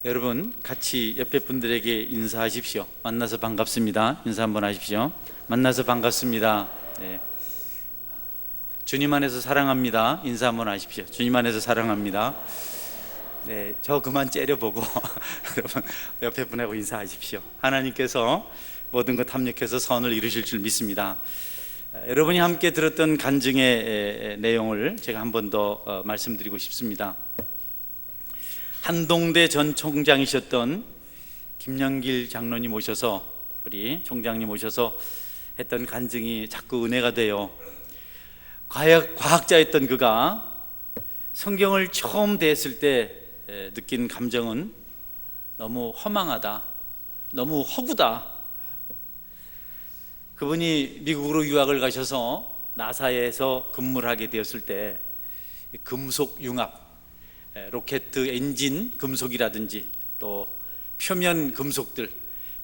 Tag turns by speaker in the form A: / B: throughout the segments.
A: 여러분 같이 옆에 분들에게 인사하십시오. 만나서 반갑습니다. 인사 한번 하십시오. 만나서 반갑습니다. 네. 주님 안에서 사랑합니다. 인사 한번 하십시오. 주님 안에서 사랑합니다. 네, 저 그만 째려보고 여러분 옆에 분하고 인사하십시오. 하나님께서 모든 것 합력해서 선을 이루실 줄 믿습니다. 여러분이 함께 들었던 간증의 내용을 제가 한 번 더 말씀드리고 싶습니다. 한동대 전 총장이셨던 김영길 장로님 오셔서, 우리 총장님 오셔서 했던 간증이 자꾸 은혜가 돼요. 과학자였던 그가 성경을 처음 대했을 때 느낀 감정은 너무 허망하다, 너무 허구다. 그분이 미국으로 유학을 가셔서 나사에서 근무를 하게 되었을 때 금속 융합, 로켓 엔진 금속이라든지 또 표면 금속들,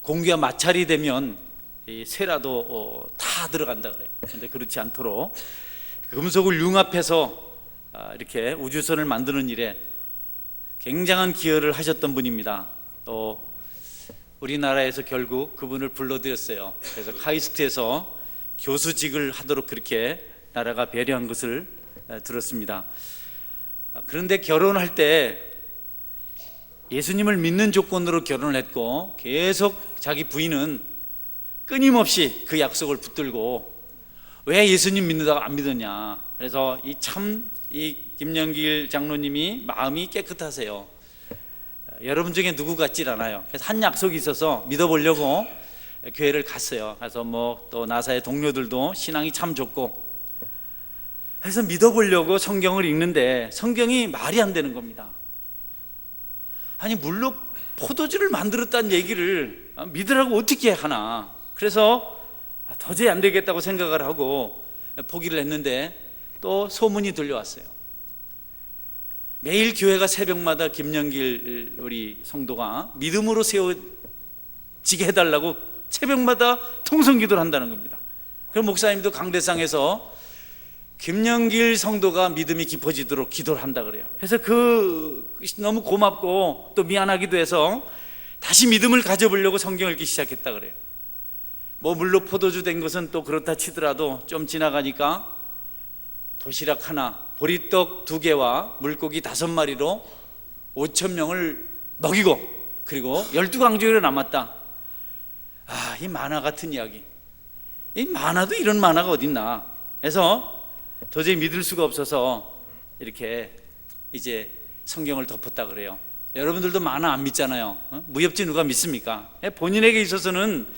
A: 공기와 마찰이 되면 이 쇠라도 다 들어간다 그래요. 그런데 그렇지 않도록 금속을 융합해서 이렇게 우주선을 만드는 일에 굉장한 기여를 하셨던 분입니다. 또 우리나라에서 결국 그분을 불러들였어요. 그래서 카이스트에서 교수직을 하도록 그렇게 나라가 배려한 것을 들었습니다. 그런데 결혼할 때 예수님을 믿는 조건으로 결혼을 했고, 계속 자기 부인은 끊임없이 그 약속을 붙들고 왜 예수님 믿는다고 안 믿었냐. 그래서 이 김영길 장로님이 마음이 깨끗하세요. 여러분 중에 누구 같질 않아요. 그래서 한 약속이 있어서 믿어보려고 교회를 갔어요. 그래서 또 나사의 동료들도 신앙이 참 좋고 해서 믿어보려고 성경을 읽는데 성경이 말이 안 되는 겁니다. 아니, 물로 포도주를 만들었다는 얘기를 믿으라고 어떻게 하나. 그래서 도저히 안 되겠다고 생각을 하고 포기를 했는데 또 소문이 들려왔어요. 매일 교회가 새벽마다 김영길 우리 성도가 믿음으로 세워지게 해달라고 새벽마다 통성기도를 한다는 겁니다. 그럼 목사님도 강대상에서 김영길 성도가 믿음이 깊어지도록 기도를 한다 그래요. 그래서 너무 고맙고 또 미안하기도 해서 다시 믿음을 가져보려고 성경을 읽기 시작했다 그래요. 물로 포도주 된 것은 또 그렇다 치더라도 좀 지나가니까 도시락 하나, 보리떡 2개와 물고기 5마리로 5,000명을 먹이고, 그리고 12강조기로 남았다. 이 만화 같은 이야기. 이 만화도 이런 만화가 어딨나. 그래서 도저히 믿을 수가 없어서 이렇게 이제 성경을 덮었다 그래요. 여러분들도 만화 안 믿잖아요. 무협지 누가 믿습니까? 본인에게 있어서는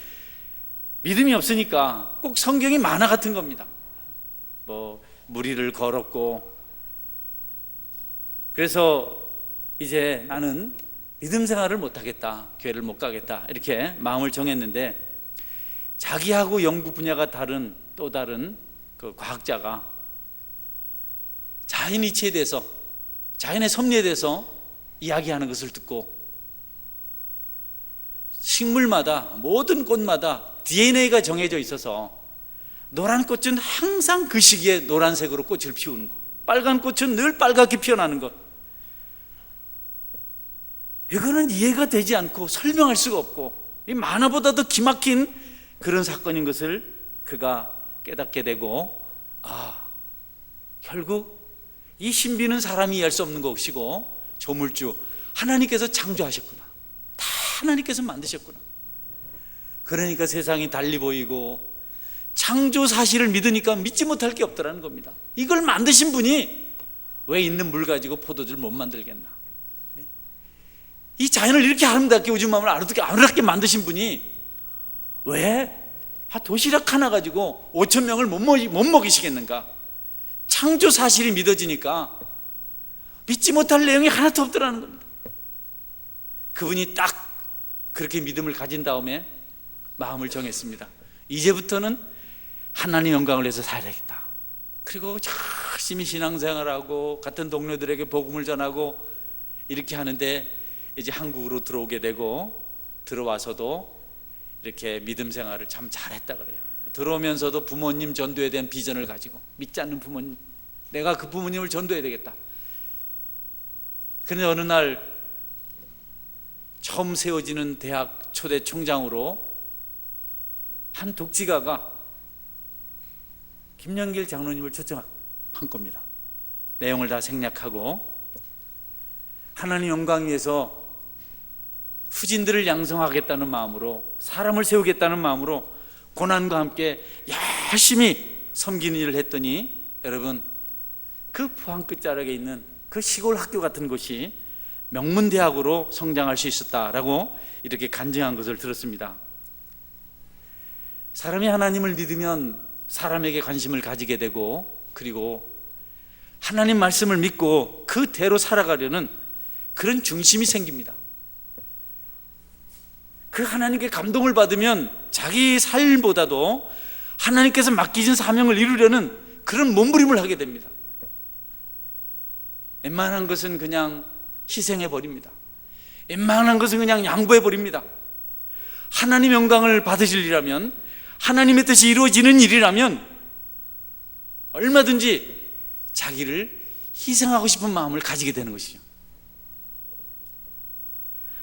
A: 믿음이 없으니까 꼭 성경이 만화 같은 겁니다. 무리를 걸었고, 그래서 이제 나는 믿음 생활을 못하겠다, 교회를 못 가겠다, 이렇게 마음을 정했는데, 자기하고 연구 분야가 다른 또 다른 그 과학자가 자연 이치에 대해서, 자연의 섭리에 대해서 이야기하는 것을 듣고, 식물마다, 모든 꽃마다 DNA가 정해져 있어서 노란 꽃은 항상 그 시기에 노란색으로 꽃을 피우는 것, 빨간 꽃은 늘 빨갛게 피어나는 것, 이거는 이해가 되지 않고 설명할 수가 없고, 이 만화보다도 기막힌 그런 사건인 것을 그가 깨닫게 되고, 결국 이 신비는 사람이 이해할 수 없는 것이고 조물주 하나님께서 창조하셨구나, 다 하나님께서 만드셨구나. 그러니까 세상이 달리 보이고 창조 사실을 믿으니까 믿지 못할 게 없더라는 겁니다. 이걸 만드신 분이 왜 있는 물 가지고 포도주를 못 만들겠나. 이 자연을 이렇게 아름답게, 우주 마음을 아름답게 만드신 분이 왜 도시락 하나 가지고 5,000명을 못 먹이시겠는가. 창조 사실이 믿어지니까 믿지 못할 내용이 하나도 없더라는 겁니다. 그분이 딱 그렇게 믿음을 가진 다음에 마음을 정했습니다. 이제부터는 하나님 영광을 위해서 살아야겠다. 그리고 열심히 신앙생활하고 같은 동료들에게 복음을 전하고 이렇게 하는데, 이제 한국으로 들어오게 되고, 들어와서도 이렇게 믿음 생활을 참 잘했다 그래요. 들어오면서도 부모님 전도에 대한 비전을 가지고, 믿지 않는 부모님, 내가 그 부모님을 전도해야 되겠다. 그런데 어느 날 처음 세워지는 대학 초대 총장으로 한 독지가가 김영길 장로님을 초청한 겁니다. 내용을 다 생략하고 하나님 영광 위해서 후진들을 양성하겠다는 마음으로, 사람을 세우겠다는 마음으로 고난과 함께 열심히 섬기는 일을 했더니, 여러분, 그 포항 끝자락에 있는 그 시골 학교 같은 곳이 명문대학으로 성장할 수 있었다라고 이렇게 간증한 것을 들었습니다. 사람이 하나님을 믿으면 사람에게 관심을 가지게 되고, 그리고 하나님 말씀을 믿고 그대로 살아가려는 그런 중심이 생깁니다. 그 하나님께 감동을 받으면 자기 삶보다도 하나님께서 맡기신 사명을 이루려는 그런 몸부림을 하게 됩니다. 웬만한 것은 그냥 희생해 버립니다. 웬만한 것은 그냥 양보해 버립니다. 하나님 영광을 받으실 일이라면, 하나님의 뜻이 이루어지는 일이라면 얼마든지 자기를 희생하고 싶은 마음을 가지게 되는 것이죠.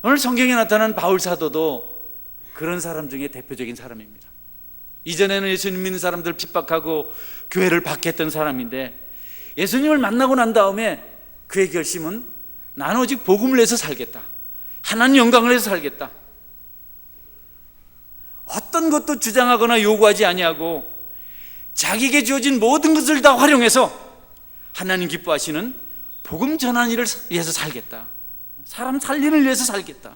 A: 오늘 성경에 나타난 바울 사도도 그런 사람 중에 대표적인 사람입니다. 이전에는 예수님 믿는 사람들 핍박하고 교회를 박해했던 사람인데, 예수님을 만나고 난 다음에 그의 결심은 나는 오직 복음을 위해서 살겠다, 하나님 영광을 위해서 살겠다, 어떤 것도 주장하거나 요구하지 아니하고 자기에게 주어진 모든 것을 다 활용해서 하나님 기뻐하시는 복음 전하는 일을 위해서 살겠다, 사람 살리는 일을 위해서 살겠다,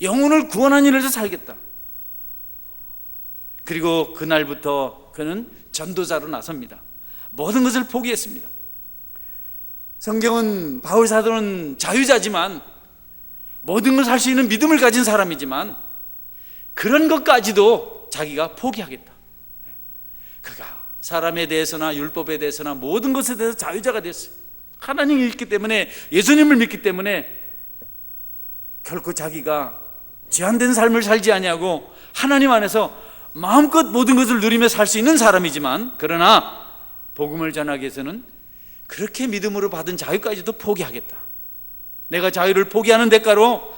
A: 영혼을 구원하는 일을 위해서 살겠다. 그리고 그날부터 그는 전도자로 나섭니다. 모든 것을 포기했습니다. 성경은 바울 사도는 자유자지만, 모든 것을 할 수 있는 믿음을 가진 사람이지만, 그런 것까지도 자기가 포기하겠다. 그가 사람에 대해서나 율법에 대해서나 모든 것에 대해서 자유자가 됐어요. 하나님을 믿기 때문에, 예수님을 믿기 때문에 결코 자기가 제한된 삶을 살지 아니하고 하나님 안에서 마음껏 모든 것을 누리며 살 수 있는 사람이지만, 그러나 복음을 전하기 위해서는 그렇게 믿음으로 받은 자유까지도 포기하겠다. 내가 자유를 포기하는 대가로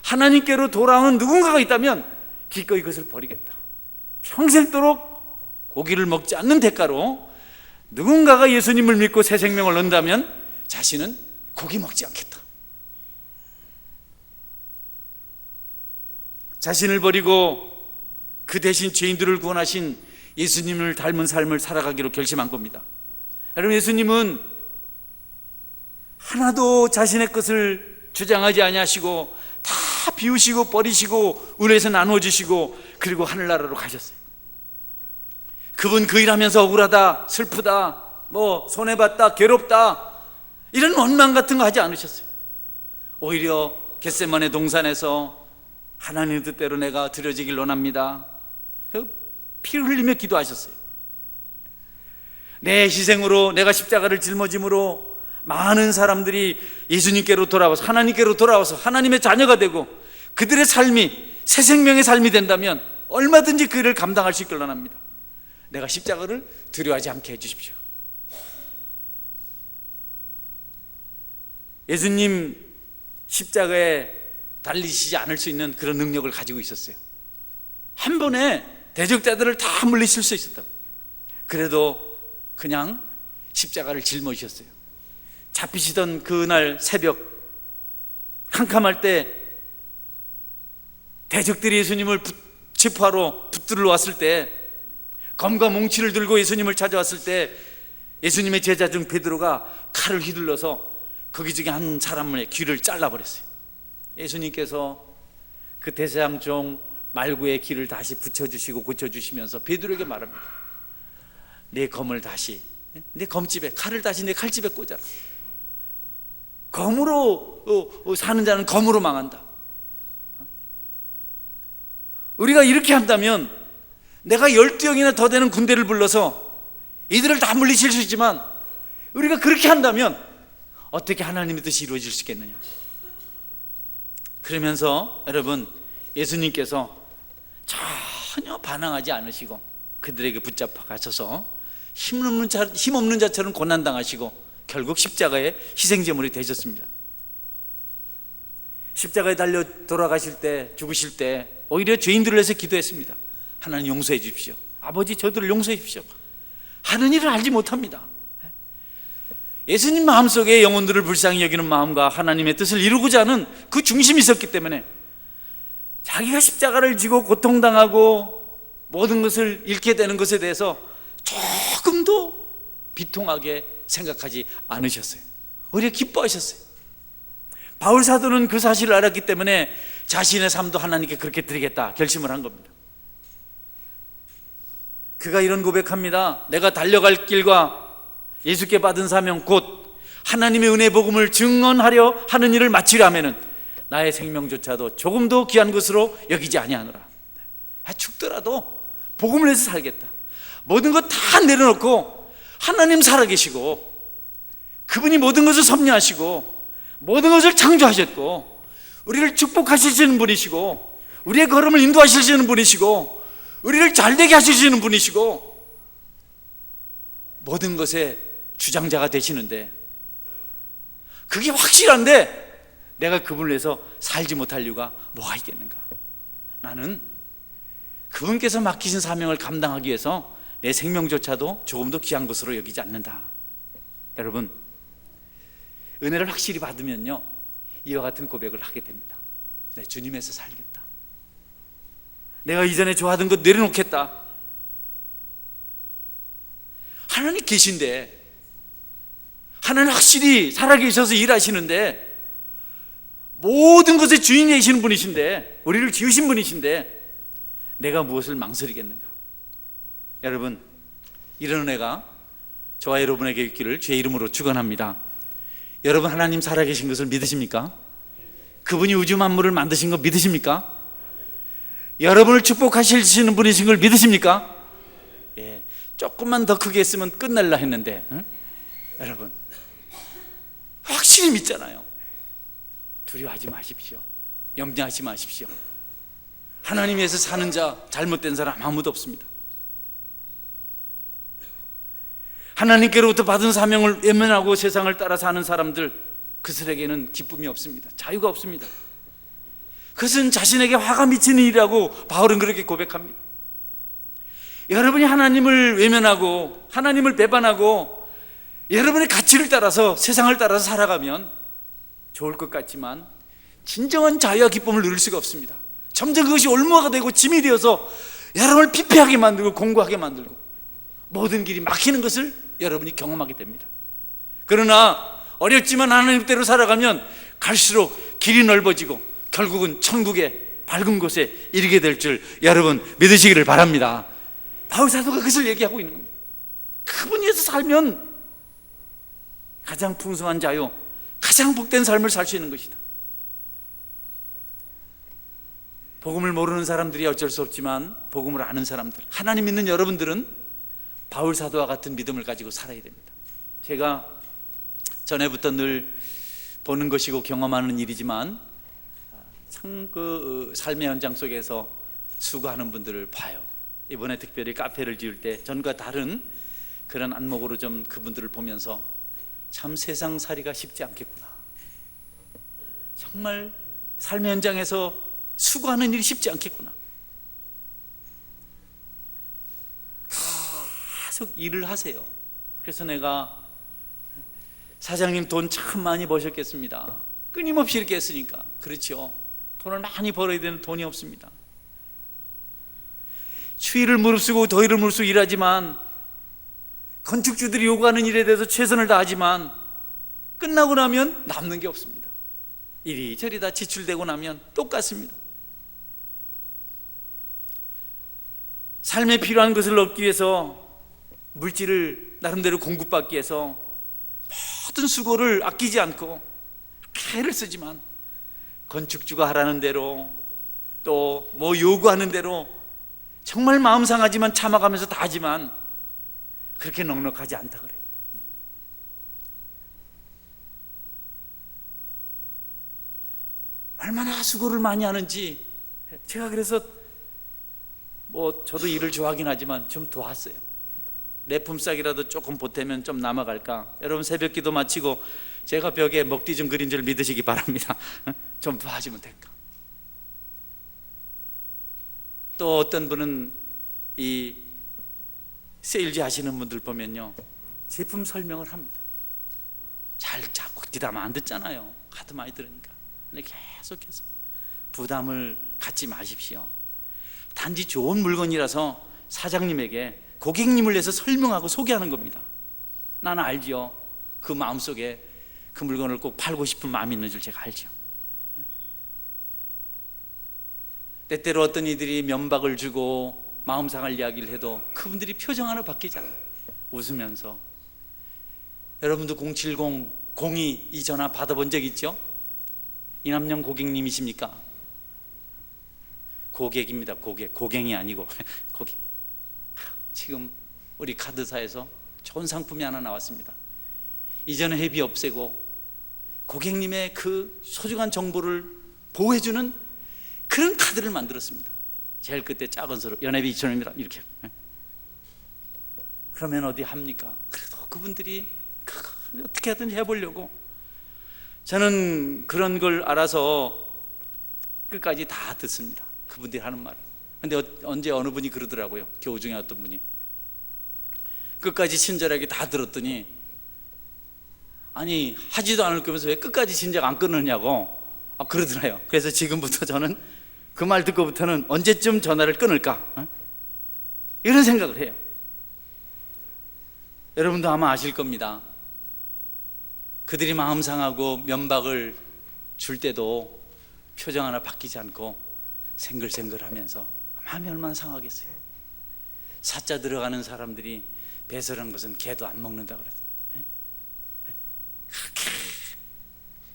A: 하나님께로 돌아오는 누군가가 있다면 기꺼이 그것을 버리겠다. 평생도록 고기를 먹지 않는 대가로 누군가가 예수님을 믿고 새 생명을 얻는다면 자신은 고기 먹지 않겠다. 자신을 버리고 그 대신 죄인들을 구원하신 예수님을 닮은 삶을 살아가기로 결심한 겁니다. 여러분, 예수님은 하나도 자신의 것을 주장하지 아니하시고 다 비우시고 버리시고 은혜에서 나누어 주시고, 그리고 하늘나라로 가셨어요. 그분 그 일하면서 억울하다, 슬프다, 손해봤다, 괴롭다, 이런 원망 같은 거 하지 않으셨어요. 오히려 겟세마네 동산에서 하나님의 뜻대로 내가 드려지길 원합니다, 피를 흘리며 기도하셨어요. 내 희생으로, 내가 십자가를 짊어짐으로 많은 사람들이 예수님께로 돌아와서, 하나님께로 돌아와서 하나님의 자녀가 되고 그들의 삶이 새 생명의 삶이 된다면 얼마든지 그 일을 감당할 수 있길 원합니다. 내가 십자가를 두려워하지 않게 해주십시오. 예수님 십자가에 달리시지 않을 수 있는 그런 능력을 가지고 있었어요. 한 번에 대적자들을 다 물리칠 수 있었다고. 그래도 그냥 십자가를 짊어지셨어요. 잡히시던 그날 새벽 캄캄할 때 대적들이 예수님을 체포하러 붙들러 왔을 때, 검과 몽치를 들고 예수님을 찾아왔을 때 예수님의 제자 중 베드로가 칼을 휘둘러서 거기 중에 한 사람의 귀를 잘라버렸어요. 예수님께서 그 대제사장 말구의 귀를 다시 붙여주시고 고쳐주시면서 베드로에게 말합니다. 내 검을 다시, 내 검집에, 칼을 다시 내 칼집에 꽂아라. 검으로 사는 자는 검으로 망한다. 우리가 이렇게 한다면 내가 12명이나 더 되는 군대를 불러서 이들을 다 물리칠 수 있지만, 우리가 그렇게 한다면 어떻게 하나님의 뜻이 이루어질 수 있겠느냐. 그러면서 여러분, 예수님께서 전혀 반항하지 않으시고 그들에게 붙잡아 가셔서 힘없는 자처럼 고난당하시고 결국 십자가의 희생제물이 되셨습니다. 십자가에 달려 돌아가실 때, 죽으실 때 오히려 죄인들을 위해서 기도했습니다. 하나님 용서해 주십시오. 아버지 저들을 용서해 주십시오. 하는 일을 알지 못합니다. 예수님 마음속에 영혼들을 불쌍히 여기는 마음과 하나님의 뜻을 이루고자 하는 그 중심이 있었기 때문에 자기가 십자가를 지고 고통당하고 모든 것을 잃게 되는 것에 대해서 조금도 비통하게 생각하지 않으셨어요. 오히려 기뻐하셨어요. 바울 사도는 그 사실을 알았기 때문에 자신의 삶도 하나님께 그렇게 드리겠다 결심을 한 겁니다. 그가 이런 고백합니다. 내가 달려갈 길과 예수께 받은 사명 곧 하나님의 은혜 복음을 증언하려 하는 일을 마치려 하면은 나의 생명조차도 조금도 귀한 것으로 여기지 아니하노라. 죽더라도 복음을 위해서 살겠다. 모든 것 다 내려놓고 하나님 살아계시고 그분이 모든 것을 섭리하시고 모든 것을 창조하셨고 우리를 축복하시는 분이시고 우리의 걸음을 인도하시는 분이시고 우리를 잘되게 하시는 분이시고 모든 것의 주장자가 되시는데 그게 확실한데 내가 그분을 위해서 살지 못할 이유가 뭐가 있겠는가? 나는 그분께서 맡기신 사명을 감당하기 위해서 내 생명조차도 조금도 귀한 것으로 여기지 않는다. 여러분, 은혜를 확실히 받으면요 이와 같은 고백을 하게 됩니다. 내 주님에서 살겠다. 내가 이전에 좋아하던 것 내려놓겠다. 하나님 계신데, 하나님 확실히 살아계셔서 일하시는데, 모든 것의 주인이신 분이신데, 우리를 지으신 분이신데 내가 무엇을 망설이겠는가? 여러분, 이런 은혜가 저와 여러분에게 있기를 주의 이름으로 축원합니다. 여러분, 하나님 살아계신 것을 믿으십니까? 그분이 우주 만물을 만드신 거 믿으십니까? 여러분을 축복하시는 분이신 걸 믿으십니까? 예, 조금만 더 크게 했으면 끝날라 했는데, 응? 여러분 확실히 믿잖아요. 두려워하지 마십시오. 염려하지 마십시오. 하나님에서 사는 자, 잘못된 사람 아무도 없습니다. 하나님께로부터 받은 사명을 외면하고 세상을 따라 사는 사람들, 그들에게는 기쁨이 없습니다. 자유가 없습니다. 그것은 자신에게 화가 미치는 일이라고 바울은 그렇게 고백합니다. 여러분이 하나님을 외면하고 하나님을 배반하고 여러분의 가치를 따라서 세상을 따라서 살아가면 좋을 것 같지만 진정한 자유와 기쁨을 누릴 수가 없습니다. 점점 그것이 올무가 되고 짐이 되어서 여러분을 피폐하게 만들고 공고하게 만들고 모든 길이 막히는 것을 여러분이 경험하게 됩니다. 그러나 어렵지만 하나님 뜻대로 살아가면 갈수록 길이 넓어지고 결국은 천국의 밝은 곳에 이르게 될 줄 여러분 믿으시기를 바랍니다. 바울 사도가 그것을 얘기하고 있는 겁니다. 그분 위해서 살면 가장 풍성한 자유, 가장 복된 삶을 살 수 있는 것이다. 복음을 모르는 사람들이 어쩔 수 없지만 복음을 아는 사람들, 하나님 믿는 여러분들은 바울 사도와 같은 믿음을 가지고 살아야 됩니다. 제가 전에부터 늘 보는 것이고 경험하는 일이지만 참 그 삶의 현장 속에서 수고하는 분들을 봐요. 이번에 특별히 카페를 지을 때 전과 다른 그런 안목으로 좀 그분들을 보면서 참 세상살이가 쉽지 않겠구나. 정말 삶의 현장에서 수고하는 일이 쉽지 않겠구나. 계속 일을 하세요. 그래서 내가 사장님 돈 참 많이 버셨겠습니다. 끊임없이 이렇게 했으니까. 그렇죠. 돈을 많이 벌어야 되는 돈이 없습니다. 추위를 무릅쓰고 더위를 무릅쓰고 일하지만 건축주들이 요구하는 일에 대해서 최선을 다하지만 끝나고 나면 남는 게 없습니다. 이리저리 다 지출되고 나면 똑같습니다. 삶에 필요한 것을 얻기 위해서 물질을 나름대로 공급받기 위해서 모든 수고를 아끼지 않고 애를 쓰지만 건축주가 하라는 대로 또 뭐 요구하는 대로 정말 마음 상하지만 참아가면서 다 하지만 그렇게 넉넉하지 않다 그래요. 얼마나 수고를 많이 하는지 제가 그래서 뭐 저도 일을 좋아하긴 하지만 좀 도왔어요. 내 품삯이라도 조금 보태면 좀 남아갈까. 여러분 새벽 기도 마치고 제가 벽에 먹튀 좀 그린 줄 믿으시기 바랍니다. 좀 도와주면 될까? 또 어떤 분은 이 세일즈 하시는 분들 보면요, 제품 설명을 합니다. 잘 자꾸 귀담아 안 듣잖아요. 하도 많이 들으니까. 근데 계속해서 부담을 갖지 마십시오. 단지 좋은 물건이라서 사장님에게 고객님을 위해서 설명하고 소개하는 겁니다. 나는 알지요. 그 마음속에 그 물건을 꼭 팔고 싶은 마음이 있는 줄 제가 알죠. 때때로 어떤 이들이 면박을 주고 마음 상할 이야기를 해도 그분들이 표정 하나 바뀌지 않아요. 웃으면서. 여러분도 070-02 이 전화 받아본 적 있죠? 이남영 고객님이십니까? 고객입니다. 고객이 아니고 고객. 지금 우리 카드사에서 좋은 상품이 하나 나왔습니다. 이전에 회비 없애고 고객님의 그 소중한 정보를 보호해주는 그런 카드를 만들었습니다. 제일 끝에 작은 서로 연회비 2,000원입니다. 이렇게. 그러면 어디 합니까? 그래도 그분들이 어떻게 하든 해보려고. 저는 그런 걸 알아서 끝까지 다 듣습니다. 그분들이 하는 말을. 근데 언제 어느 분이 그러더라고요. 교우 중에 어떤 분이 끝까지 친절하게 다 들었더니, 아니 하지도 않을 거면서 왜 끝까지 진작 안 끊느냐고 그러더라고요. 그래서 지금부터 저는 그 말 듣고부터는 언제쯤 전화를 끊을까? 이런 생각을 해요. 여러분도 아마 아실 겁니다. 그들이 마음 상하고 면박을 줄 때도 표정 하나 바뀌지 않고 생글생글하면서 마음이 얼마나 상하겠어요. 사자 들어가는 사람들이 배설한 것은 개도 안 먹는다 그러죠.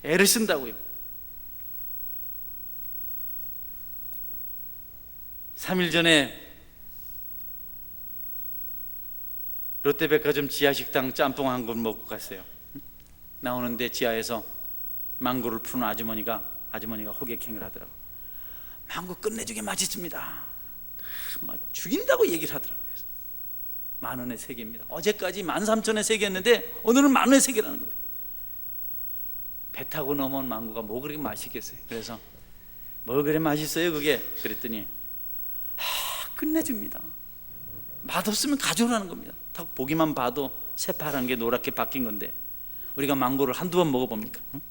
A: 애를 쓴다고요. 3일 전에 롯데백화점 지하식당 짬뽕 한 건 먹고 갔어요. 나오는데 지하에서 망고를 푸는 아주머니가 호객행위를 하더라고요. 망고 끝내주게 맛있습니다. 막 죽인다고 얘기를 하더라고요. 10,000원에 3개입니다. 어제까지 13,000원에 3개 했는데 오늘은 10,000원에 3개라는 겁니다. 배 타고 넘어온 망고가 뭐 그렇게 맛있겠어요? 그래서 뭐 그래 맛있어요 그게? 그랬더니 끝내줍니다. 맛없으면 가져오라는 겁니다. 딱 보기만 봐도 새파란 게 노랗게 바뀐 건데 우리가 망고를 한두 번 먹어봅니까? 응?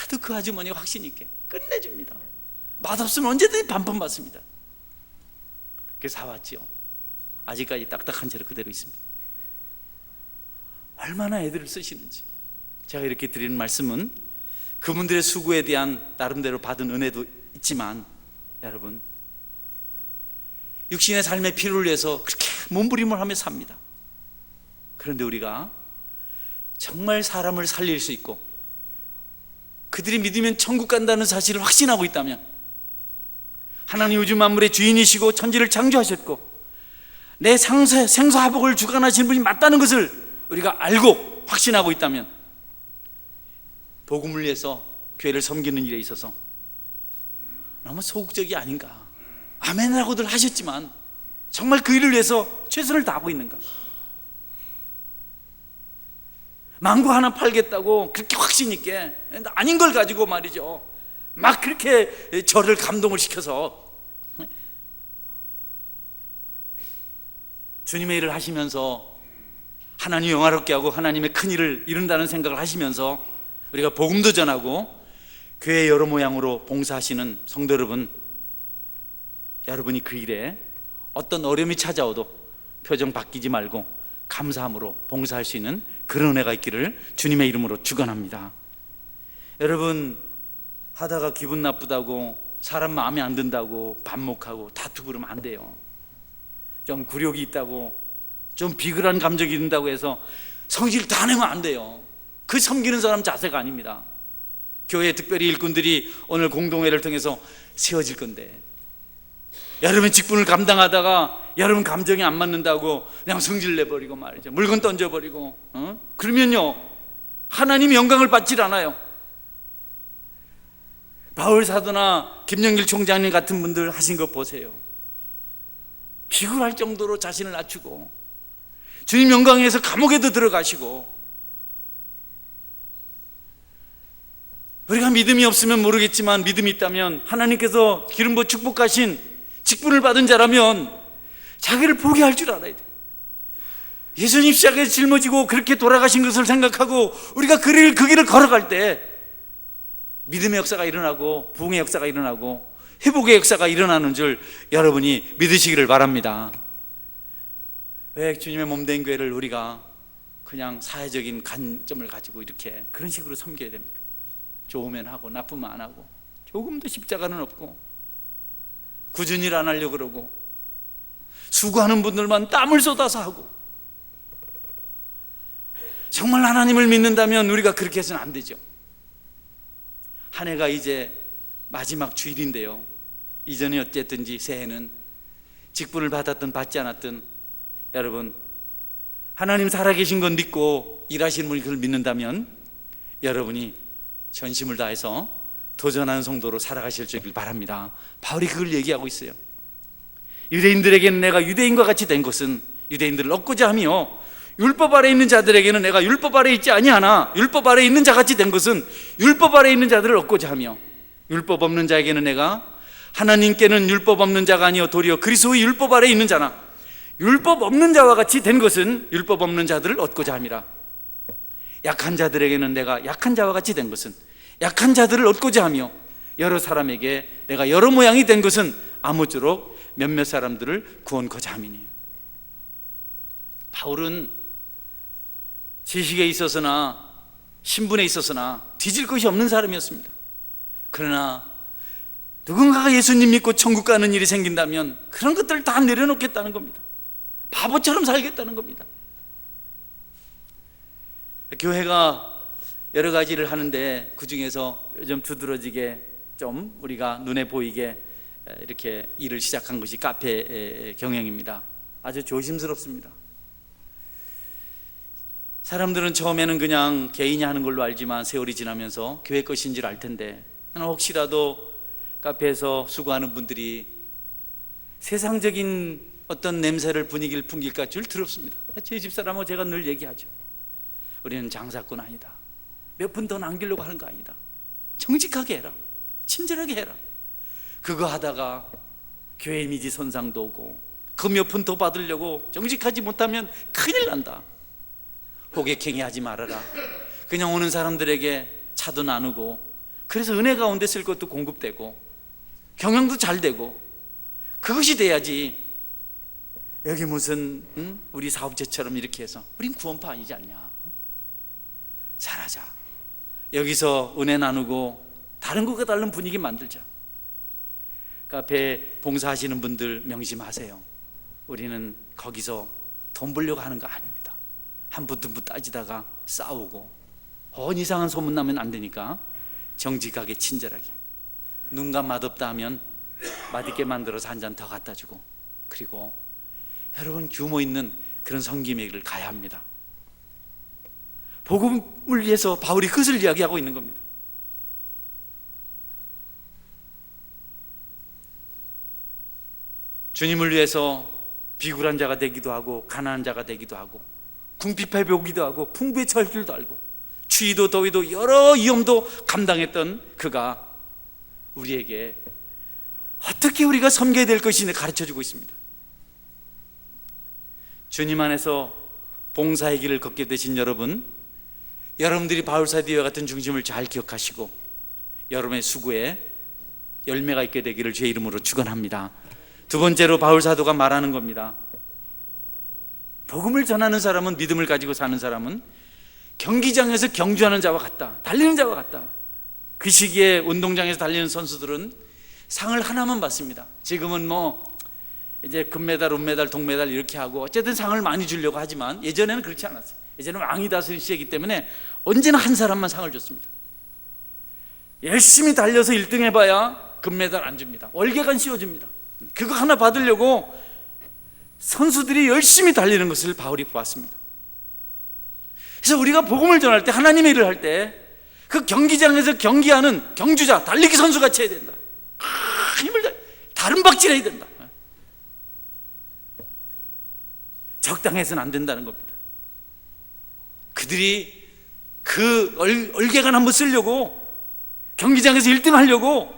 A: 하도 그 아주머니가 확신 있게 끝내줍니다. 맛없으면 언제든지 반품 받습니다. 그래서 사왔지요. 아직까지 딱딱한 채로 그대로 있습니다. 얼마나 애들을 쓰시는지. 제가 이렇게 드리는 말씀은 그분들의 수고에 대한 나름대로 받은 은혜도 있지만, 여러분 육신의 삶의 필요를 위해서 그렇게 몸부림을 하며 삽니다. 그런데 우리가 정말 사람을 살릴 수 있고 그들이 믿으면 천국 간다는 사실을 확신하고 있다면, 하나님 우주 만물의 주인이시고 천지를 창조하셨고 내 생사화복을 주관하시는 분이 맞다는 것을 우리가 알고 확신하고 있다면, 복음을 위해서 교회를 섬기는 일에 있어서 너무 소극적이 아닌가. 아멘이라고들 하셨지만 정말 그 일을 위해서 최선을 다하고 있는가. 망고 하나 팔겠다고 그렇게 확신 있게 아닌 걸 가지고 말이죠, 막 그렇게 저를 감동을 시켜서 주님의 일을 하시면서 하나님 영화롭게 하고 하나님의 큰 일을 이룬다는 생각을 하시면서 우리가 복음도 전하고 교회 여러 모양으로 봉사하시는 성도 여러분, 여러분이 그 일에 어떤 어려움이 찾아오도 표정 바뀌지 말고 감사함으로 봉사할 수 있는 그런 은혜가 있기를 주님의 이름으로 축원합니다. 여러분, 하다가 기분 나쁘다고 사람 마음에 안 든다고 반목하고 다투고 그러면 안 돼요. 좀 굴욕이 있다고 좀 비굴한 감정이 든다고 해서 성질 다 내면 안 돼요. 그 섬기는 사람 자세가 아닙니다. 교회 특별히 일꾼들이 오늘 공동회를 통해서 세워질 건데, 여러분 직분을 감당하다가 여러분 감정이 안 맞는다고 그냥 성질 내버리고 말이죠, 물건 던져버리고 그러면요 하나님 영광을 받질 않아요. 바울 사도나 김영길 총장님 같은 분들 하신 거 보세요. 비굴할 정도로 자신을 낮추고 주님 영광에서 감옥에도 들어가시고 우리가 믿음이 없으면 모르겠지만 믿음이 있다면, 하나님께서 기름 부어 축복하신 직분을 받은 자라면 자기를 포기할 줄 알아야 돼. 예수님 십자가에 짊어지고 그렇게 돌아가신 것을 생각하고 우리가 그 길을 걸어갈 때 믿음의 역사가 일어나고 부흥의 역사가 일어나고 회복의 역사가 일어나는 줄 여러분이 믿으시기를 바랍니다. 왜 주님의 몸된 교회를 우리가 그냥 사회적인 관점을 가지고 이렇게 그런 식으로 섬겨야 됩니까? 좋으면 하고 나쁘면 안 하고, 조금도 십자가는 없고, 꾸준히 일 안 하려고 그러고, 수고하는 분들만 땀을 쏟아서 하고. 정말 하나님을 믿는다면 우리가 그렇게 해서는 안 되죠. 한 해가 이제 마지막 주일인데요, 이전에 어쨌든지 새해는 직분을 받았든 받지 않았든 여러분, 하나님 살아계신 건 믿고 일하시는 분이 그걸 믿는다면 여러분이 전심을 다해서 도전하는 성도로 살아가실 줄 바랍니다. 바울이 그걸 얘기하고 있어요. 유대인들에게는 내가 유대인과 같이 된 것은 유대인들을 얻고자 하며, 율법 아래 있는 자들에게는 내가 율법 아래 있지 아니하나 율법 아래 있는 자같이 된 것은 율법 아래 있는 자들을 얻고자 하며, 율법 없는 자에게는 내가 하나님께는 율법 없는 자가 아니요 도리어 그리스도의 율법 아래 있는 자나 율법 없는 자와 같이 된 것은 율법 없는 자들을 얻고자 함이라. 약한 자들에게는 내가 약한 자와 같이 된 것은 약한 자들을 얻고자 하며, 여러 사람에게 내가 여러 모양이 된 것은 아무쪼록 몇몇 사람들을 구원코자 함이니. 바울은 지식에 있어서나 신분에 있어서나 뒤질 것이 없는 사람이었습니다. 그러나 누군가가 예수님 믿고 천국 가는 일이 생긴다면 그런 것들을 다 내려놓겠다는 겁니다. 바보처럼 살겠다는 겁니다. 교회가 여러 가지를 하는데 그 중에서 요즘 두드러지게 좀 우리가 눈에 보이게 이렇게 일을 시작한 것이 카페 경영입니다. 아주 조심스럽습니다. 사람들은 처음에는 그냥 개인이 하는 걸로 알지만 세월이 지나면서 교회 것인 줄 알 텐데, 혹시라도 카페에서 수고하는 분들이 세상적인 어떤 냄새를, 분위기를 풍길까 줄 두렵습니다. 제 집사람하고 제가 늘 얘기하죠. 우리는 장사꾼 아니다. 몇 푼 더 남기려고 하는 거 아니다. 정직하게 해라. 친절하게 해라. 그거 하다가 교회 이미지 손상도 오고, 그 몇 푼 더 받으려고 정직하지 못하면 큰일 난다. 호객행위 하지 말아라. 그냥 오는 사람들에게 차도 나누고, 그래서 은혜 가운데 쓸 것도 공급되고 경영도 잘 되고, 그것이 돼야지. 여기 무슨 우리 사업체처럼 이렇게 해서 우린 구원파 아니지 않냐. 잘하자. 여기서 은혜 나누고 다른 것과 다른 분위기 만들자. 카페 봉사하시는 분들 명심하세요. 우리는 거기서 돈 벌려고 하는 거 아닙니다. 한 분 두 분 따지다가 싸우고 이상한 소문 나면 안 되니까 정직하게 친절하게, 눈과 맛없다 하면 맛있게 만들어서 한 잔 더 갖다 주고, 그리고 여러분 규모 있는 그런 섬김의 길을 가야 합니다. 복음을 위해서 바울이 그것을 이야기하고 있는 겁니다. 주님을 위해서 비굴한 자가 되기도 하고 가난한 자가 되기도 하고 궁핍해 보기도 하고 풍부에 처할 줄도 알고 추위도 더위도 여러 위험도 감당했던 그가 우리에게 어떻게 우리가 섬겨야 될 것인지 가르쳐주고 있습니다. 주님 안에서 봉사의 길을 걷게 되신 여러분들이 바울사디와 같은 중심을 잘 기억하시고 여러분의 수고에 열매가 있게 되기를 주의 이름으로 축원합니다. 두 번째로 바울사도가 말하는 겁니다. 복음을 전하는 사람은, 믿음을 가지고 사는 사람은 경기장에서 경주하는 자와 같다, 달리는 자와 같다. 그 시기에 운동장에서 달리는 선수들은 상을 하나만 받습니다. 지금은 이제 금메달, 은메달, 동메달 이렇게 하고 어쨌든 상을 많이 주려고 하지만 예전에는 그렇지 않았어요. 예전에는 왕이 다스린 시기이기 때문에 언제나 한 사람만 상을 줬습니다. 열심히 달려서 1등 해봐야 금메달 안 줍니다. 월계관 씌워줍니다. 그거 하나 받으려고 선수들이 열심히 달리는 것을 바울이 보았습니다. 그래서 우리가 복음을 전할 때, 하나님의 일을 할 때 그 경기장에서 경기하는 경주자, 달리기 선수같이 해야 된다. 힘을 다른 박질해야 된다. 적당해서는 안 된다는 겁니다. 그들이 그 얼개간 한번 쓰려고 경기장에서 1등 하려고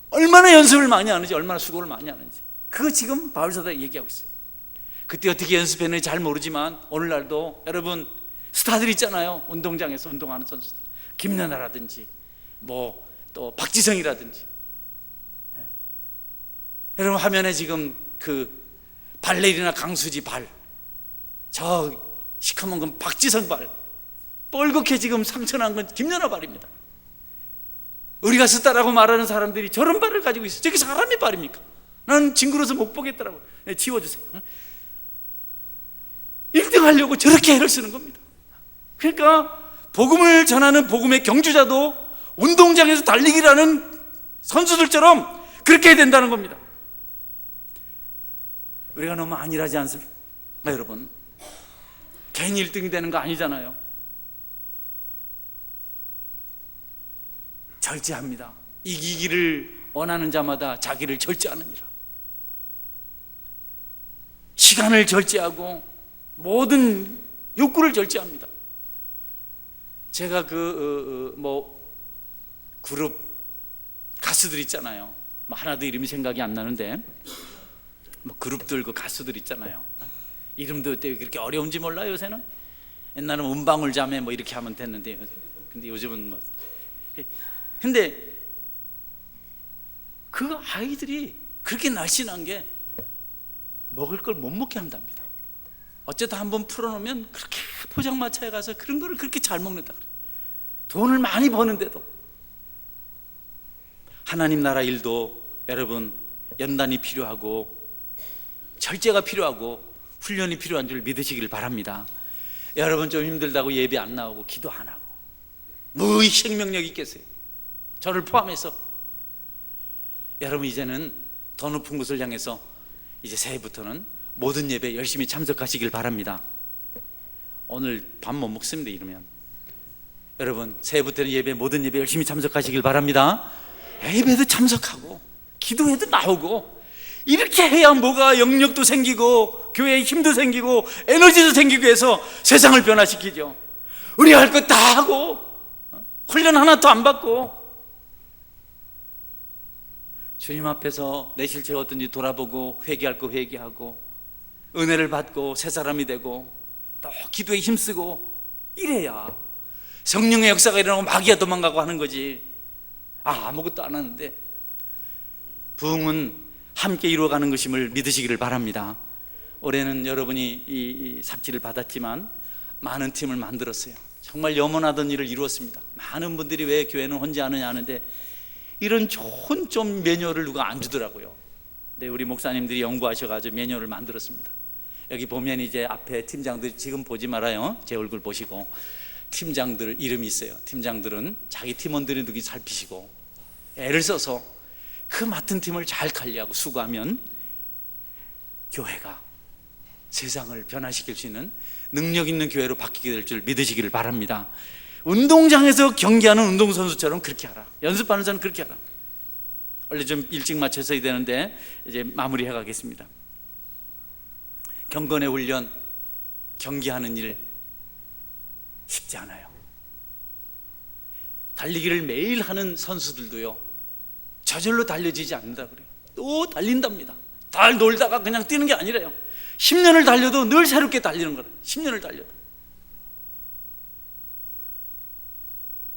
A: 얼마나 연습을 많이 하는지, 얼마나 수고를 많이 하는지, 그거 지금 바울사도가 얘기하고 있어요. 그때 어떻게 연습했는지 잘 모르지만 오늘날도 여러분 스타들 있잖아요. 운동장에서 운동하는 선수들, 김연아라든지 뭐 또 박지성이라든지. 여러분 화면에 지금 그 발레리나 강수지 발, 저 시커먼 건 박지성 발, 뻘겋게 지금 상처난 건 김연아 발입니다. 우리가 스타라고 말하는 사람들이 저런 발을 가지고 있어요. 저게 사람의 발입니까? 나는 징그러워서 못 보겠더라고요. 네, 지워주세요. 1등 하려고 저렇게 애를 쓰는 겁니다. 그러니까 복음을 전하는 복음의 경주자도 운동장에서 달리기라는 선수들처럼 그렇게 해야 된다는 겁니다. 우리가 너무 안일하지 않습니까? 여러분, 괜히 1등이 되는 거 아니잖아요. 절제합니다. 이기기를 원하는 자마다 자기를 절제하느니라. 시간을 절제하고 모든 욕구를 절제합니다. 제가 그룹 가수들 있잖아요. 뭐 하나도 이름이 생각이 안 나는데, 뭐 그룹들 그 가수들 있잖아요. 이름도 그렇게 어려운지 몰라요. 요새는. 옛날에는 은방울 자매 뭐 이렇게 하면 됐는데, 근데 요즘은 뭐. 근데 그 아이들이 그렇게 날씬한 게 먹을 걸 못 먹게 한답니다. 어쩌다 한번 풀어놓으면 그렇게 포장마차에 가서 그런 거를 그렇게 잘 먹는다 그래요. 돈을 많이 버는데도. 하나님 나라 일도 여러분 연단이 필요하고 절제가 필요하고 훈련이 필요한 줄 믿으시길 바랍니다. 여러분 좀 힘들다고 예배 안 나오고 기도 안 하고 뭐 생명력 있겠어요? 저를 포함해서. 여러분 이제는 더 높은 곳을 향해서 이제 새해부터는 모든 예배 열심히 참석하시길 바랍니다. 오늘 밥 못 먹습니다 이러면. 여러분 새해부터는 예배, 모든 예배 열심히 참석하시길 바랍니다. 예배도 참석하고 기도회도 나오고 이렇게 해야 뭐가 영역도 생기고 교회에 힘도 생기고 에너지도 생기고 해서 세상을 변화시키죠. 우리가 할 것 다 하고 훈련 하나도 안 받고 주님 앞에서 내 실체가 어떤지 돌아보고 회개할 거 회개하고 은혜를 받고 새 사람이 되고 또 기도에 힘쓰고 이래야 성령의 역사가 일어나고 마귀가 도망가고 하는 거지. 아무것도 안 하는데. 부흥은 함께 이루어가는 것임을 믿으시기를 바랍니다. 올해는 여러분이 이 삽질을 받았지만 많은 팀을 만들었어요. 정말 염원하던 일을 이루었습니다. 많은 분들이 왜 교회는 혼자 하느냐 하는데 이런 좋은 좀 매뉴얼을 누가 안 주더라고요. 근데 우리 목사님들이 연구하셔가지고 매뉴얼을 만들었습니다. 여기 보면 이제 앞에 팀장들, 지금 보지 말아요. 제 얼굴 보시고. 팀장들 이름이 있어요. 팀장들은 자기 팀원들이 누군지 살피시고 애를 써서 그 맡은 팀을 잘 관리하고 수고하면 교회가 세상을 변화시킬 수 있는 능력 있는 교회로 바뀌게 될 줄 믿으시기를 바랍니다. 운동장에서 경기하는 운동선수처럼 그렇게 하라. 연습하는 자는 그렇게 하라. 원래 좀 일찍 마쳐서야 되는데 이제 마무리해 가겠습니다. 경건의 훈련, 경기하는 일 쉽지 않아요. 달리기를 매일 하는 선수들도요 저절로 달려지지 않는다 그래요. 또 달린답니다. 달 놀다가 그냥 뛰는 게 아니래요. 10년을 달려도 늘 새롭게 달리는 거래요. 10년을 달려도.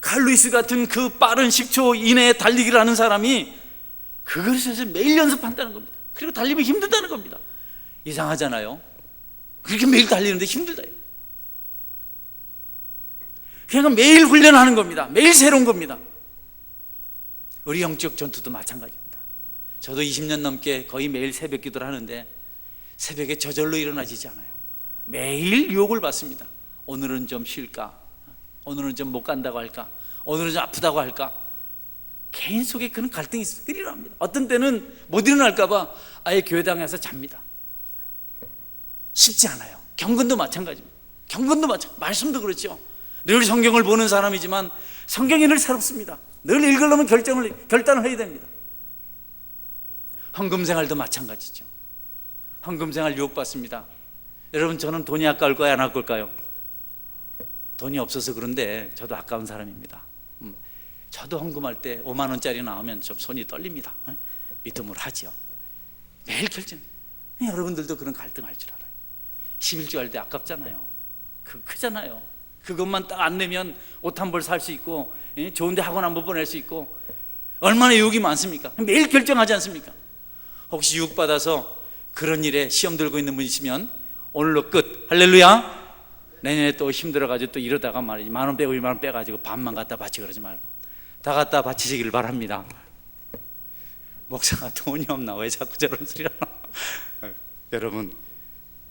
A: 칼 루이스 같은 그 빠른 10초 이내에 달리기를 하는 사람이 그것에서 매일 연습한다는 겁니다. 그리고 달리면 힘들다는 겁니다. 이상하잖아요. 그렇게 매일 달리는데 힘들다요. 그냥 매일 훈련하는 겁니다. 매일 새로운 겁니다. 우리 영적 전투도 마찬가지입니다. 저도 20년 넘게 거의 매일 새벽 기도를 하는데 새벽에 저절로 일어나지지 않아요. 매일 유혹을 받습니다. 오늘은 좀 쉴까? 오늘은 좀 못 간다고 할까? 오늘은 좀 아프다고 할까? 개인 속에 그런 갈등이 있어요. 일어납니다. 어떤 때는 못 일어날까 봐 아예 교회당에서 잡니다. 쉽지 않아요. 경건도 마찬가지입니다. 경건도 마찬가지. 말씀도 그렇죠. 늘 성경을 보는 사람이지만 성경이 늘 새롭습니다. 늘 읽으려면 결단을 해야 됩니다. 헌금생활도 마찬가지죠. 헌금생활 유혹받습니다. 여러분 저는 돈이 아까울까요? 안 아까울까요? 돈이 없어서 그런데 저도 아까운 사람입니다. 저도 헌금할 때 5만 원짜리 나오면 좀 손이 떨립니다. 믿음으로 하죠. 매일 결정. 여러분들도 그런 갈등할 줄 알아요. 11조 할 때 아깝잖아요. 크잖아요. 그것만 딱 안 내면 옷 한 벌 살 수 있고, 좋은데 학원 한 번 보낼 수 있고, 얼마나 유혹이 많습니까? 매일 결정하지 않습니까? 혹시 유혹받아서 그런 일에 시험 들고 있는 분이시면 오늘로 끝. 할렐루야. 내년에 또 힘들어가지고 또 이러다가 말이지, 10,000원 빼고 10,000원 빼가지고 반만 갖다 바치 그러지 말고 다 갖다 바치시길 바랍니다. 목사가 돈이 없나? 왜 자꾸 저런 소리를 하나? 여러분,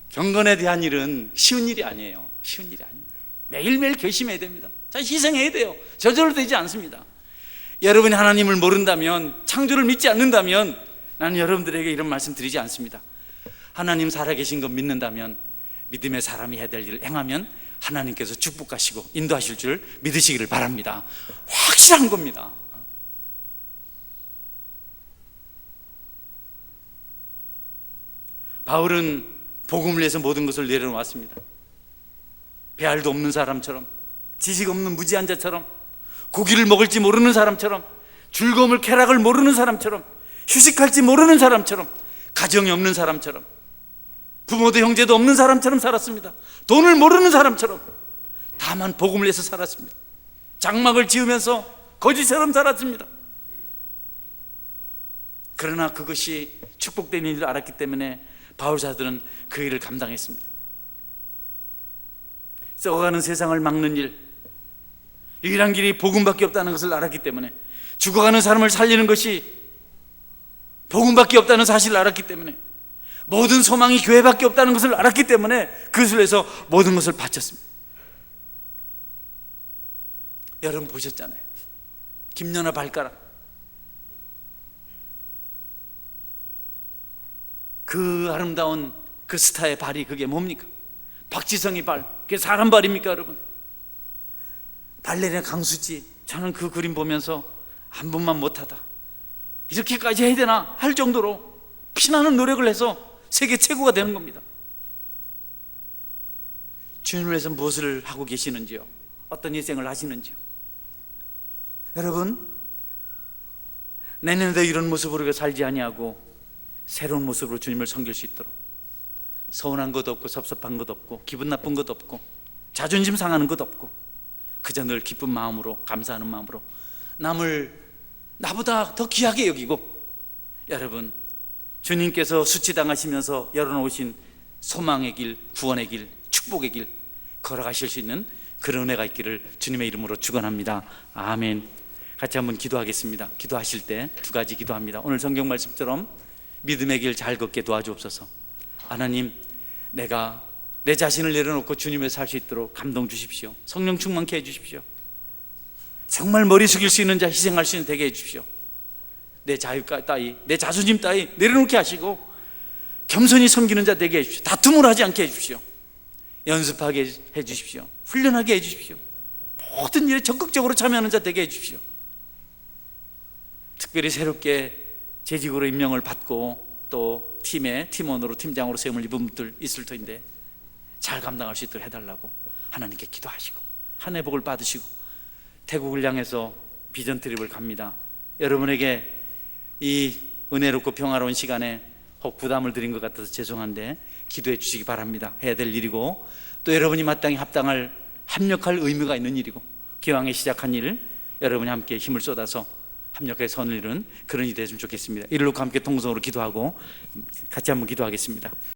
A: 경건에 대한 일은 쉬운 일이 아니에요. 쉬운 일이 아닙니다. 매일매일 결심해야 됩니다. 자, 희생해야 돼요. 저절로 되지 않습니다. 여러분이 하나님을 모른다면, 창조를 믿지 않는다면, 나는 여러분들에게 이런 말씀 드리지 않습니다. 하나님 살아계신 것 믿는다면, 믿음의 사람이 해야 될 일을 행하면 하나님께서 축복하시고 인도하실 줄 믿으시기를 바랍니다. 확실한 겁니다. 바울은 복음을 위해서 모든 것을 내려놓았습니다. 배알도 없는 사람처럼, 지식 없는 무지한 자처럼, 고기를 먹을지 모르는 사람처럼, 즐거움을 쾌락을 모르는 사람처럼, 휴식할지 모르는 사람처럼, 가정이 없는 사람처럼, 부모도 형제도 없는 사람처럼 살았습니다. 돈을 모르는 사람처럼 다만 복음을 위해서 살았습니다. 장막을 지으면서 거지처럼 살았습니다. 그러나 그것이 축복된 일을 알았기 때문에 바울사들은 그 일을 감당했습니다. 썩어가는 세상을 막는 일, 유일한 길이 복음밖에 없다는 것을 알았기 때문에, 죽어가는 사람을 살리는 것이 복음밖에 없다는 사실을 알았기 때문에, 모든 소망이 교회밖에 없다는 것을 알았기 때문에 그것을 위해서 모든 것을 바쳤습니다. 여러분 보셨잖아요. 김연아 발가락, 그 아름다운 그 스타의 발이 그게 뭡니까? 박지성의 발, 그게 사람 발입니까 여러분? 발레리나 강수지, 저는 그 그림 보면서 한 번만 못하다, 이렇게까지 해야 되나 할 정도로 피나는 노력을 해서 세계 최고가 되는 겁니다. 주님을 위해서 무엇을 하고 계시는지요? 어떤 희생을 하시는지요? 여러분, 내년에도 이런 모습으로 살지 아니하고 새로운 모습으로 주님을 섬길 수 있도록, 서운한 것 없고 섭섭한 것 없고 기분 나쁜 것 없고 자존심 상하는 것 없고 그저 늘 기쁜 마음으로, 감사하는 마음으로 남을 나보다 더 귀하게 여기고, 여러분, 주님께서 수치당하시면서 열어놓으신 소망의 길, 구원의 길, 축복의 길 걸어가실 수 있는 그런 은혜가 있기를 주님의 이름으로 축원합니다. 아멘. 같이 한번 기도하겠습니다. 기도하실 때 두 가지 기도합니다. 오늘 성경 말씀처럼 믿음의 길 잘 걷게 도와주옵소서. 하나님, 내가 내 자신을 내려놓고 주님을 살 수 있도록 감동 주십시오. 성령 충만케 해주십시오. 정말 머리 숙일 수 있는 자, 희생할 수 있는 되게 해주십시오. 내 자유 따위, 내 자존심 따위 내려놓게 하시고 겸손히 섬기는 자 되게 해주십시오. 다툼을 하지 않게 해주십시오. 연습하게 해주십시오. 훈련하게 해주십시오. 모든 일에 적극적으로 참여하는 자 되게 해주십시오. 특별히 새롭게 재직으로 임명을 받고 또 팀의 팀원으로, 팀장으로 세움을 입은 분들 있을 터인데 잘 감당할 수 있도록 해달라고 하나님께 기도하시고 한 해 복을 받으시고 태국을 향해서 비전 트립을 갑니다. 여러분에게 이 은혜롭고 평화로운 시간에 혹 부담을 드린 것 같아서 죄송한데 기도해 주시기 바랍니다. 해야 될 일이고 또 여러분이 마땅히 합력할 의무가 있는 일이고, 기왕에 시작한 일 여러분이 함께 힘을 쏟아서 합력해 선을 이루는 그런 일이 되었으면 좋겠습니다. 이를 놓고 함께 통성으로 기도하고 같이 한번 기도하겠습니다.